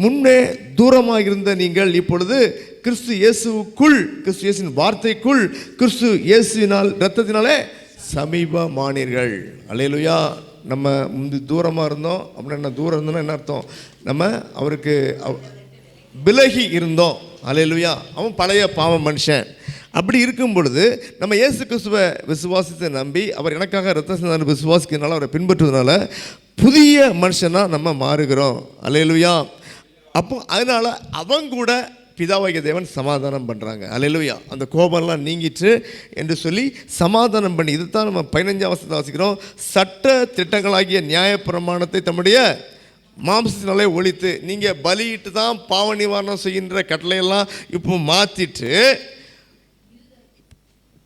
முன்னே தூரமாக இருந்த நீங்கள் இப்பொழுது கிறிஸ்து இயேசுக்குள், கிறிஸ்து இயேசுவின் வார்த்தைக்குள், கிறிஸ்து இயேசுவினால் இரத்தத்தினாலே சமீபமானீர்கள். அல்லேலூயா. நம்ம முந்தி தூரமாக இருந்தோம் அப்படின்னா என்ன, தூரம் இருந்தோம்னா என்ன அர்த்தம், நம்ம அவருக்கு விலகி இருந்தோம். அல்லேலூயா. அவன் பழைய பாவ மனுஷன். அப்படி இருக்கும் பொழுது நம்ம இயேசு கிறிஸ்துவை விசுவாசத்தை நம்பி அவர் எனக்காக இரத்த விசுவாசிக்கிறதுனால, அவரை பின்பற்றுவதனால புதிய மனுஷனாக நம்ம மாறுகிறோம். அல்லேலூயா. அப்போ அதனால் அவங்க கூட பிதாவாகிய தேவன் சமாதானம் பண்ணுறாங்க. அல்லேலூயா. அந்த கோபம்லாம் நீங்கிட்டு என்று சொல்லி சமாதானம் பண்ணி, இதுதான் நம்ம 15ஆம் வசனத்தை வாசிக்கிறோம். சட்ட திட்டங்களாகிய நியாயப்பிரமாணத்தை தம்முடைய மாம்சத்தினாலே ஒழித்து, நீங்கள் பலியிட்டு தான் பாவ நிவாரணம் செய்கின்ற கட்டளையெல்லாம் இப்போ மாற்றிட்டு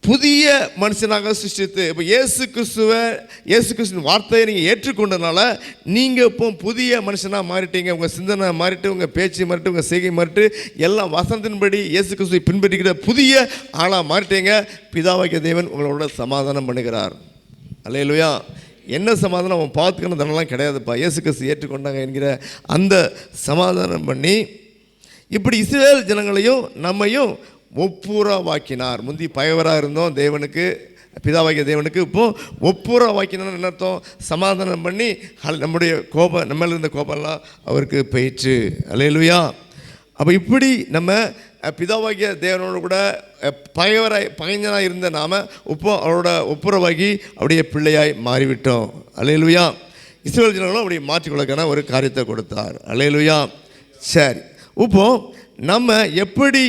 புதிய மனுஷனாக சிருஷ்டித்து, இப்போ இயேசு கிறிஸ்துவின் வார்த்தையை நீங்கள் ஏற்றுக்கொண்டதுனால நீங்கள் இப்போ புதிய மனுஷனாக மாறிட்டீங்க. உங்கள் சிந்தனை மாறிட்டு, உங்கள் பேச்சு மாறிட்டு, உங்கள் செய்கை மாறிட்டு, எல்லாம் வசனத்தின்படி இயேசு கிறிஸ்துவை பின்பற்றிக்கிற புதிய ஆளாக மாறிட்டீங்க. பிதாவாகிய தேவன் உங்களோட சமாதானம் பண்ணுகிறார். அல்லேலூயா. என்ன சமாதானம், அவன் பார்த்துக்கணும் தனெல்லாம் கிடையாதுப்பா, இயேசு கிறிஸ்து ஏற்றுக்கொண்டாங்க என்கிற அந்த சமாதானம் பண்ணி, இப்படி இஸ்ரவேல் ஜனங்களையும் நம்மையும் ஒப்புரவாக்கினார். முந்தி பயவராக இருந்தோம் தேவனுக்கு, பிதாவாகிய தேவனுக்கு. இப்போது ஒப்புரவாக்கினார் என்ன அர்த்தம், சமாதானம் பண்ணி நம்முடைய கோபம், நம்மள இருந்த கோபம்லாம் அவருக்கு போயிடுச்சு. அல்லேலூயா. அப்போ இப்படி நம்ம பிதாவாகிய தேவனோடு கூட பகைஞனாக இருந்த நாம் இப்போ அவரோட ஒப்புரவாகி அவருடைய பிள்ளையாய் மாறிவிட்டோம். அல்லேலூயா. இஸ்ரவேல் ஜனங்களும் அப்படி மாற்றிக்கொள்ளக்கான ஒரு காரியத்தை கொடுத்தார். அல்லேலூயா. சரி, இப்போது நம்ம எப்படி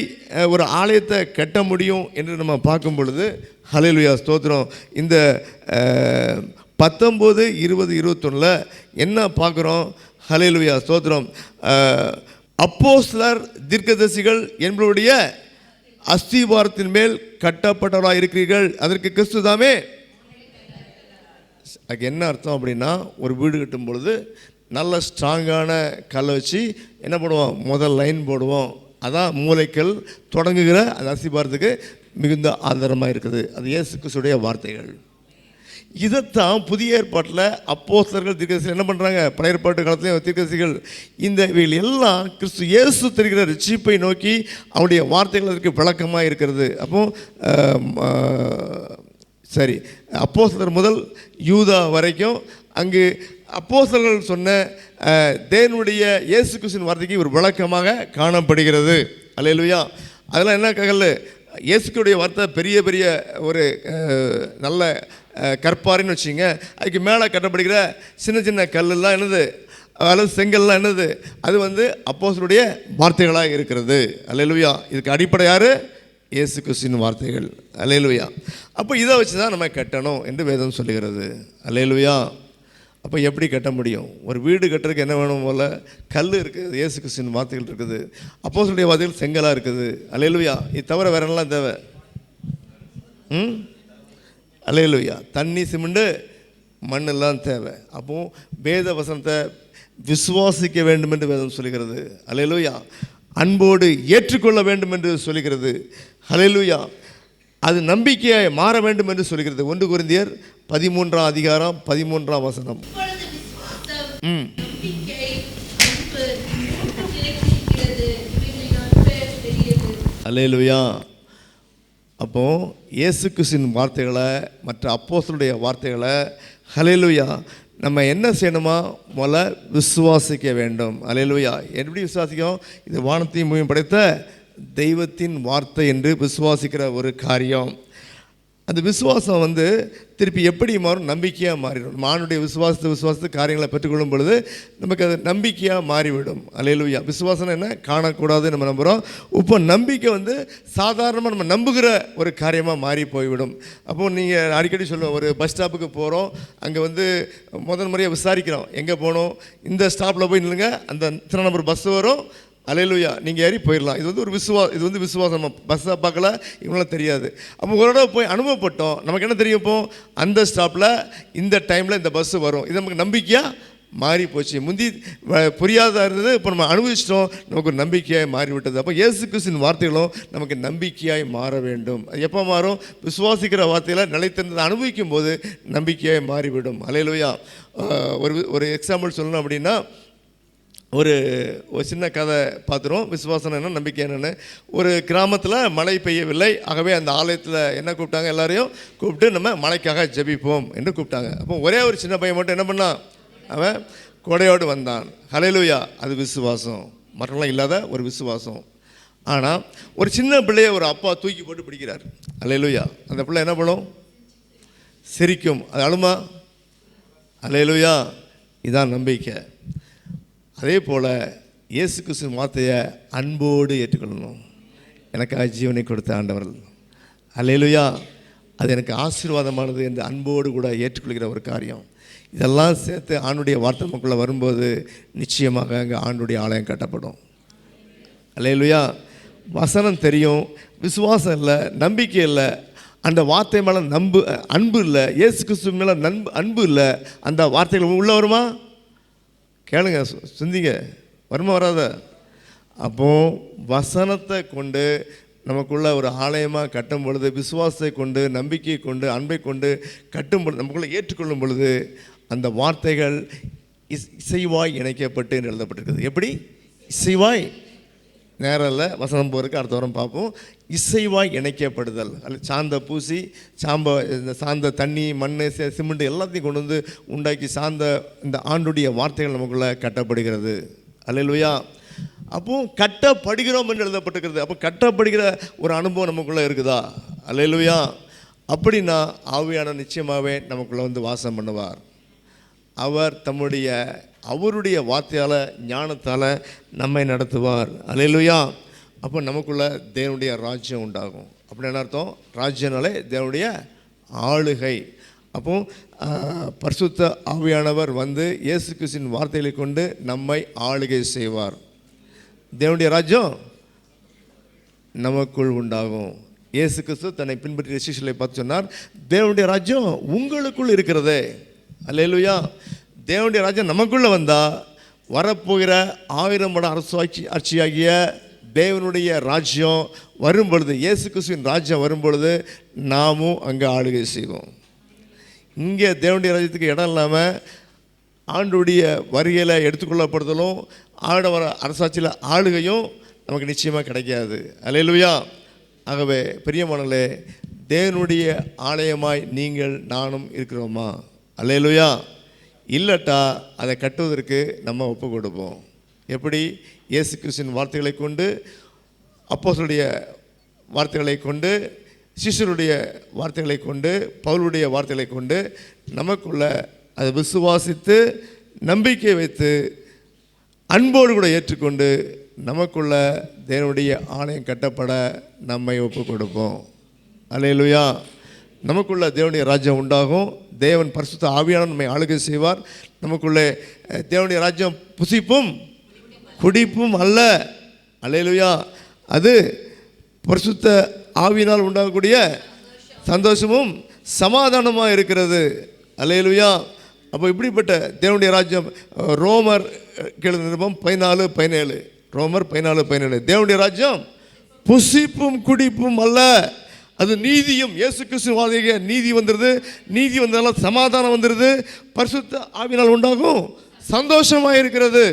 ஒரு ஆலயத்தை கட்ட முடியும் என்று நம்ம பார்க்கும் பொழுது, ஹல்லேலூயா, ஸ்தோத்திரம், இந்த 19, 20, 21 என்ன பார்க்குறோம்? ஹல்லேலூயா, ஸ்தோத்திரம். அப்போஸ்தலர் தீர்க்கதரிசிகள் என்பவருடைய அஸ்திபாரத்தின் மேல் கட்டப்பட்டவராக இருக்கிறீர்கள், அதற்கு கிறிஸ்து தாமே. அதுக்கு என்ன அர்த்தம் அப்படின்னா, ஒரு வீடு கட்டும் பொழுது நல்ல ஸ்ட்ராங்கான கல்லை வச்சு என்ன பண்ணுவோம், முதல் லைன் போடுவோம். அதான் மூலைக்கல் தொடங்குகிற அந்த அஸ்திபாரத்துக்கு மிகுந்த ஆதாரமாக இருக்குது. அது இயேசு கிறிஸ்துடைய வார்த்தைகள். இதைத்தான் புதிய ஏற்பாட்டில் அப்போஸ்தலர்கள் தீர்க்கதரிசிகள் என்ன பண்ணுறாங்க, பழைய ஏற்பாட்டு காலத்துலேயும் தீர்க்கதரிசிகள் இந்த இவைகள் எல்லாம் கிறிஸ்து இயேசு தருகிற ரட்சிப்பை நோக்கி அவருடைய வார்த்தைகள் அதற்கு விளக்கமாக இருக்கிறது. அப்போ சரி, அப்போஸ்தலர் முதல் யூதா வரைக்கும் அங்கு அப்போஸ்தலர்கள் சொன்ன தேவனுடைய இயேசு கிறிஸ்துவின் வார்த்தைக்கு ஒரு விளக்கமாக காணப்படுகிறது. அல்லேலூயா. அதெல்லாம் என்ன கல், இயேசுடைய வார்த்தை பெரிய பெரிய ஒரு நல்ல கற்பாரின்னு வச்சுங்க. அதுக்கு மேலே கட்டப்படுகிற சின்ன சின்ன கல்லெல்லாம் என்னது, அல்லது செங்கல்லாம் என்னது, அது அப்போஸ்தலருடைய வார்த்தைகளாக இருக்கிறது. அல்லேலூயா. இதுக்கு அடிப்படை யார்? இயேசு கிறிஸ்துவின் வார்த்தைகள். அல்லேலூயா. அப்போ இதை வச்சு தான் நம்ம கட்டணும் என்று வேதம் சொல்லுகிறது. அல்லேலூயா. அப்போ எப்படி கட்ட முடியும்? ஒரு வீடு கட்டுறதுக்கு என்ன வேணும்? போல் கல் இருக்குது, இயேசு கிறிஸ்துவின் வார்த்தைகள் இருக்குது, அப்போஸ்தலருடைய வார்த்தைகள் செங்கலாக இருக்குது. அல்லேலூயா. இது தவிர வேற என்னலாம் தேவை? அல்லேலூயா. தண்ணி, சிமெண்டு, மண்ணெல்லாம் தேவை. அப்போது வேத வசனத்தை விசுவாசிக்க வேண்டும் என்று வேதம் சொல்லுகிறது. அல்லேலூயா. அன்போடு ஏற்றுக்கொள்ள வேண்டும் என்று சொல்லுகிறது. அல்லேலூயா. அது நம்பிக்கையை மாற வேண்டும் என்று சொல்கிறது. 1 கொரிந்தியர் 13ஆம் அதிகாரம் 13ஆம் வசனம். அல்லேலூயா. அப்போ இயேசு கிறிஸ்துவின் வார்த்தைகளை, மற்ற அப்போஸ்தலருடைய வார்த்தைகளை, அல்லேலூயா, நம்ம என்ன செய்யணுமா? முதல்ல விசுவாசிக்க வேண்டும். அல்லேலூயா. எப்படி விசுவாசிக்கும்? இது வானத்தையும் பூமியும் படைத்த தெய்வத்தின் வார்த்தை என்று விசுவாசிக்கிற ஒரு காரியம். அந்த விசுவாசம் திருப்பி எப்படி மாறும்? நம்பிக்கையாக மாறிடும். மானுடைய விசுவாசத்து காரியங்களை பெற்றுக்கொள்ளும் பொழுது நமக்கு அது நம்பிக்கையாக மாறிவிடும். அல்லேலூயா. விசுவாசம் என்ன? காணக்கூடாது நம்ம நம்புகிறோம். இப்போ நம்பிக்கை சாதாரணமாக நம்ம நம்புகிற ஒரு காரியமாக மாறி போய்விடும். அப்போது நீங்கள் அடிக்கடி சொல்லுவோம், ஒரு பஸ் ஸ்டாப்புக்கு போகிறோம், அங்கே முதல் முறையாக விசாரிக்கிறோம், எங்கே போகணும், இந்த ஸ்டாப்பில் போய் நில்லுங்க, அந்த இத்தனை நம்பர் பஸ் வரும், அல்லேலூயா, நீங்கள் ஏறி போயிடலாம். இது விசுவாசம். நம்ம பஸ்ஸை பார்க்கல, இவங்களாம் தெரியாது. அப்போ ஒரு தடவை போய் அனுபவப்பட்டோம், நமக்கு என்ன தெரியும்? இப்போ அந்த ஸ்டாப்பில் இந்த டைமில் இந்த பஸ்ஸு வரும். இது நமக்கு நம்பிக்கையாக மாறி போச்சு. முந்தி புரியாததாக இருந்தது, இப்போ நம்ம அனுபவிச்சிட்டோம், நமக்கு ஒரு நம்பிக்கையாய் மாறிவிட்டது. அப்போ இயேசு கிறிஸ்துவின் வார்த்தைகளும் நமக்கு நம்பிக்கையாய் மாற வேண்டும். அது எப்போ மாறும்? விசுவாசிக்கிற வார்த்தையில் நிலைத்திருந்ததை அனுபவிக்கும் போது நம்பிக்கையாய் மாறிவிடும். அல்லேலூயா. ஒரு எக்ஸாம்பிள் சொல்லணும் அப்படின்னா, ஒரு சின்ன கதை பார்த்துருவோம். விசுவாசம் என்ன, நம்பிக்கை என்னென்னு. ஒரு கிராமத்தில் மழை பெய்யவில்லை. ஆகவே அந்த ஆலயத்தில் என்ன கூப்பிட்டாங்க? எல்லாரையும் கூப்பிட்டு நம்ம மழைக்காக ஜெபிப்போம் என்று கூப்பிட்டாங்க. அப்போ ஒரே ஒரு சின்ன பையன் மட்டும் என்ன பண்ணான்? அவன் கொடையோடு வந்தான். ஹல்லேலூயா. அது விசுவாசம், மற்றெல்லாம் இல்லாத ஒரு விசுவாசம். ஆனால் ஒரு சின்ன பிள்ளையை ஒரு அப்பா தூக்கி போட்டு பிடிக்கிறார். ஹல்லேலூயா. அந்த பிள்ளை என்ன பண்ணும்? சிரிக்கும். அது அழுமா? ஹல்லேலூயா. இதான் நம்பிக்கை. அதே போல் இயேசு கிறிஸ்துவின் வார்த்தையை அன்போடு ஏற்றுக்கொள்ளணும். எனக்காக ஜீவனை கொடுத்த ஆண்டவர். அல்லேலூயா. அது எனக்கு ஆசீர்வாதமானது என்று அன்போடு கூட ஏற்றுக்கொள்கிற ஒரு காரியம். இதெல்லாம் சேர்த்து ஆண்டுடைய வார்த்தை நமக்குள்ளே வரும்போது நிச்சயமாக அங்கே ஆண்டுடைய ஆலயம் கட்டப்படும். அல்லேலூயா. வசனம் தெரியும், விசுவாசம் இல்லை, நம்பிக்கை இல்லை, அந்த வார்த்தை மேலே அன்பு இல்லை, இயேசு கிறிஸ்து மேலே அன்பு இல்லை, அந்த வார்த்தைகள் உள்ளே வருமா? கேளுங்க, சிந்திங்க, வருமா வராத? அப்போ வசனத்தை கொண்டு நமக்குள்ள ஒரு ஆலயமாக கட்டும் பொழுது, விசுவாசத்தை கொண்டு, நம்பிக்கையை கொண்டு, அன்பை கொண்டு கட்டும் பொழுது, நமக்குள்ளே ஏற்றுக்கொள்ளும் பொழுது அந்த வார்த்தைகள் இசைவாய் இணைக்கப்பட்டு என்று எழுதப்பட்டிருக்குது. எப்படி இசைவாய்? நேரம் இல்லை, வசனம் போகிறதுக்கு அடுத்த வாரம் பார்ப்போம். இசைவாய் இணைக்கப்படுதல். சாந்த பூசி இந்த சாந்த தண்ணி, மண், சிமெண்ட் எல்லாத்தையும் கொண்டு உண்டாக்கி இந்த ஆண்டுடைய வார்த்தைகள் நமக்குள்ளே கட்டப்படுகிறது. அல்லேலூயா. அப்போது கட்டப்படுகிறோம் என்று எழுதப்பட்டிருக்கிறது. அப்போ கட்டப்படுகிற ஒரு அனுபவம் நமக்குள்ளே இருக்குதா? அல்லேலூயா. அப்படின்னா ஆவியான நிச்சயமாகவே நமக்குள்ளே வாசம் பண்ணுவார். அவர் அவருடைய வார்த்தையால், ஞானத்தால் நம்மை நடத்துவார். அல்லேலூயா. அப்போ நமக்குள்ள தேவனுடைய ராஜ்யம் உண்டாகும். அப்படி என்ன அர்த்தம்? ராஜ்யனாலே தேவனுடைய ஆளுகை. அப்போ பரிசுத்த ஆவியானவர் இயேசு கிறிஸ்துவின் வார்த்தைகளை கொண்டு நம்மை ஆளுகை செய்வார். தேவனுடைய ராஜ்யம் நமக்குள் உண்டாகும். இயேசு கிறிஸ்து தன்னை பின்பற்றிய சீஷர்களை பார்த்து சொன்னார், தேவனுடைய ராஜ்யம் உங்களுக்குள் இருக்கிறதே. அல்லேலூயா. தேவனுடைய ராஜ்யம் நமக்குள்ளே வந்தால் வரப்போகிற 1000 மடங்கு ஆட்சியாகிய தேவனுடைய ராஜ்யம் வரும் பொழுது, இயேசு கிறிஸ்துவின் ராஜ்யம் வரும் பொழுது நாமும் அங்கே ஆளுகை செய்வோம். இங்கே தேவனுடைய ராஜ்யத்துக்கு இடம் இல்லாமல் ஆண்டுடைய வருகையில் எடுத்துக்கொள்ளப்படுதலும் ஆடவர அரசாட்சியில் ஆளுகையும் நமக்கு நிச்சயமாக கிடைக்காது. அல்லேலூயா. ஆகவே பிரியமானவர்களே, தேவனுடைய ஆலயமாய் நீங்கள் நானும் இருக்கிறோமா? அல்லேலூயா. இல்லட்டா அதை கட்டுவதற்கு நம்ம ஒப்பு கொடுப்போம். எப்படி? இயேசு கிறிஸ்துவின் வார்த்தைகளை கொண்டு, அப்போஸ்தலருடைய வார்த்தைகளை கொண்டு, சிஷ்யருடைய வார்த்தைகளை கொண்டு, பவுலுடைய வார்த்தைகளை கொண்டு நமக்குள்ள அதை விசுவாசித்து, நம்பிக்கை வைத்து, அன்போடு கூட ஏற்றுக்கொண்டு நமக்குள்ள தேவனுடைய ஆலயம் கட்டப்பட நம்மை ஒப்பு கொடுப்போம். அல்லேலூயா. நமக்குள்ள தேவனுடைய ராஜ்யம் உண்டாகும். தேவன் பரிசுத்த ஆவியானவர் நம்மை ஆளுகை செய்வார். நமக்குள்ளே தேவனுடைய ராஜ்யம் புசிப்பும் குடிப்பும் அல்ல. அல்லேலூயா. அது பரிசுத்த ஆவியினால் உண்டாகக்கூடிய சந்தோஷமும் சமாதானமாக இருக்கிறது. அல்லேலூயா. அப்போ இப்படிப்பட்ட தேவனுடைய ராஜ்யம் ரோமர் நிருபம் 14:17. ரோமர் 14:17. தேவனுடைய ராஜ்யம் புசிப்பும் குடிப்பும் அல்ல, அது நீதியும். இயேசு கிறிஸ்து வாழ்க்கை நீதி வந்துடுது. நீதி வந்ததால் சமாதானம் வந்துடுது. பரிசுத்த ஆவியினால் உண்டாகும் சந்தோஷமாக இருக்கிறது.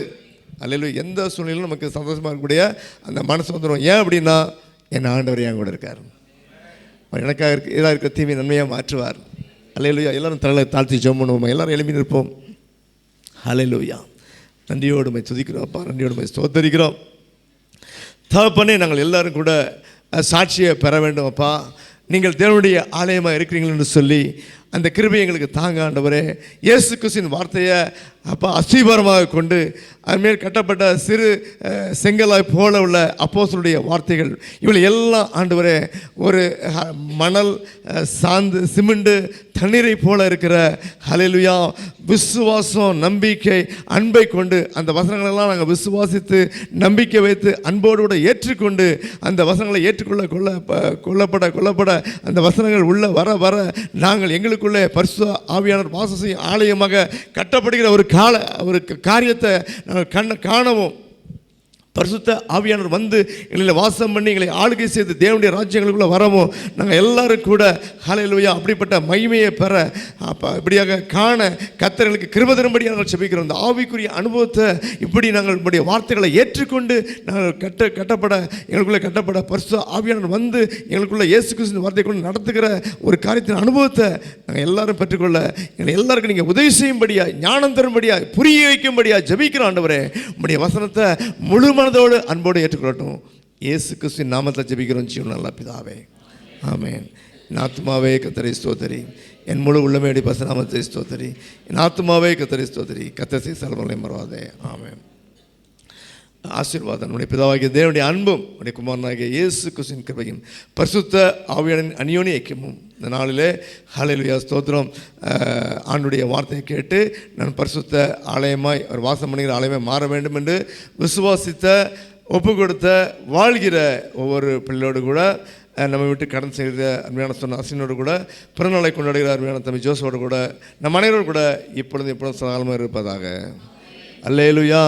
அல்லேலூயா. எந்த சூழ்நிலையும் நமக்கு சந்தோஷமாக இருக்கக்கூடிய அந்த மனசு வந்துடும். ஏன் அப்படின்னா, என் ஆண்டவர் என் கூட இருக்கார். எனக்காக இதாக இருக்கிற தீமை நன்மையாக மாற்றுவார். அல்லேலூயா. எல்லாரும் தலை தாழ்த்தி ஜெபம் பண்ணுவோம். எல்லாரும் எழுப்பி நிற்போம். அல்லேலூயா. நன்றியோடு துதிக்கிறோம் அப்பா, நன்றியோடு ஸ்தோத்தரிக்கிறோம் தகப்பனே. நாங்கள் எல்லாரும் கூட சாட்சியை பெற வேண்டும் அப்பா. நீங்கள் தேவனுடைய ஆலயமாக இருக்கிறீர்கள் என்று சொல்லி அந்த கிருபை எங்களுக்கு தாங்க ஆண்டவரே. இயேசு கிறிஸ்துவின் வார்த்தையை அப்போ அஸ்திபாரமாக கொண்டு அதுமேல் கட்டப்பட்ட சிறு செங்கலாய் போல உள்ள அப்போஸ்தலருடைய வார்த்தைகள் இவளை எல்லாம் ஆண்டவரே ஒரு மணல் சாந்து சிமெண்டு தண்ணீரை போல இருக்கிற ஹல்லேலூயா விசுவாசம் நம்பிக்கை அன்பை கொண்டு அந்த வசனங்களெல்லாம் நாங்கள் விசுவாசித்து நம்பிக்கை வைத்து அன்போடு கூட ஏற்றுக்கொண்டு அந்த வசனங்களை ஏற்றுக்கொள்ள கொள்ளப்பட அந்த வசனங்கள் உள்ள வர வர நாங்கள் எங்களுக்குள்ளே பரிசுத்த ஆவியானவர் வாசம் செய்யும் ஆலயமாக கட்டப்படுகிற ஒரு காரியத்தை நாங்கள் காணவும் பரிசுத்த ஆவியானவர் வந்து எங்களை வாசம் பண்ணி எங்களை ஆளுகை செய்து தேவனுடைய ராஜ்யங்களுக்குள்ளே வரவும் நாங்கள் எல்லாரும் கூட ஹல்லேலூயா அப்படிப்பட்ட மகிமையை பெற இப்படியாக காண கர்த்தர்களுக்கு கிருபை தரும்படியாக நாங்கள் செபிக்கிறோம். இந்த ஆவிக்குரிய அனுபவத்தை இப்படி நாங்கள் நம்முடைய வார்த்தைகளை ஏற்றுக்கொண்டு நாங்கள் கட்டப்பட பரிசுத்த ஆவியானவர் வந்து எங்களுக்குள்ள இயேசு கிறிஸ்துவின் வார்த்தை கொண்டு நடத்துகிற ஒரு காரியத்தின் அனுபவத்தை நாங்கள் எல்லாரும் பெற்றுக்கொள்ள எங்களை எல்லாருக்கும் நீங்கள் உதவி செய்யும்படியா ஞானம் தரும்படியா புரிய வைக்கும்படியா ஜெபிக்கிறோம் ஆண்டவரே. உம்முடைய வசனத்தை முழு மனதோடு அன்போடு ஏற்றுக்கொள்ளட்டும். இயேசு கிறிஸ்துவின் நாமத்தில் ஜெபிக்கிறோம் ஜீவன் நல்ல பிதாவே, ஆமென். என் ஆத்துமாவே கர்த்தரை ஸ்தோத்திரி, என் முழு உள்ளமேடி பரிசுத்த ஸ்தோத்திரி. என் ஆத்துமாவே கர்த்தரை ஸ்தோத்திரி, கர்த்தர் செய்த சகலங்களை மறவாதே, ஆமென். ஆசீர்வாதம் நம்முடைய பிதாவாகிய தேவனுடைய அன்பும் உடைய குமாரனாகிய இயேசு கிறிஸ்துவின் கிருபையும் பரிசுத்த ஆவியானவரின் அந்யோன்ய ஐக்கியமும் இந்த நாளிலே ஹல்லேலூயா ஸ்தோத்திரம். ஆண்டுடைய வார்த்தையை கேட்டு நான் பரிசுத்த ஆலயமாய் ஒரு வாசம் பண்ணுகிற ஆலயமாய் மாற வேண்டும் என்று விசுவாசித்த ஒப்பு கொடுத்த வாழ்கிற ஒவ்வொரு பிள்ளையோடு கூட நம்ம விட்டு கடன் செய்த அருமையான சொன்ன அசினோடு கூட பிறநாளை கொண்டாடுகிற அருமையான தம்பி ஜோசோடு கூட நம் அனைவரும் கூட இப்பொழுது எப்பொழுதும் சகாலமாக இருப்பதாக. அல்லேலூயா,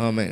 ஆமென்.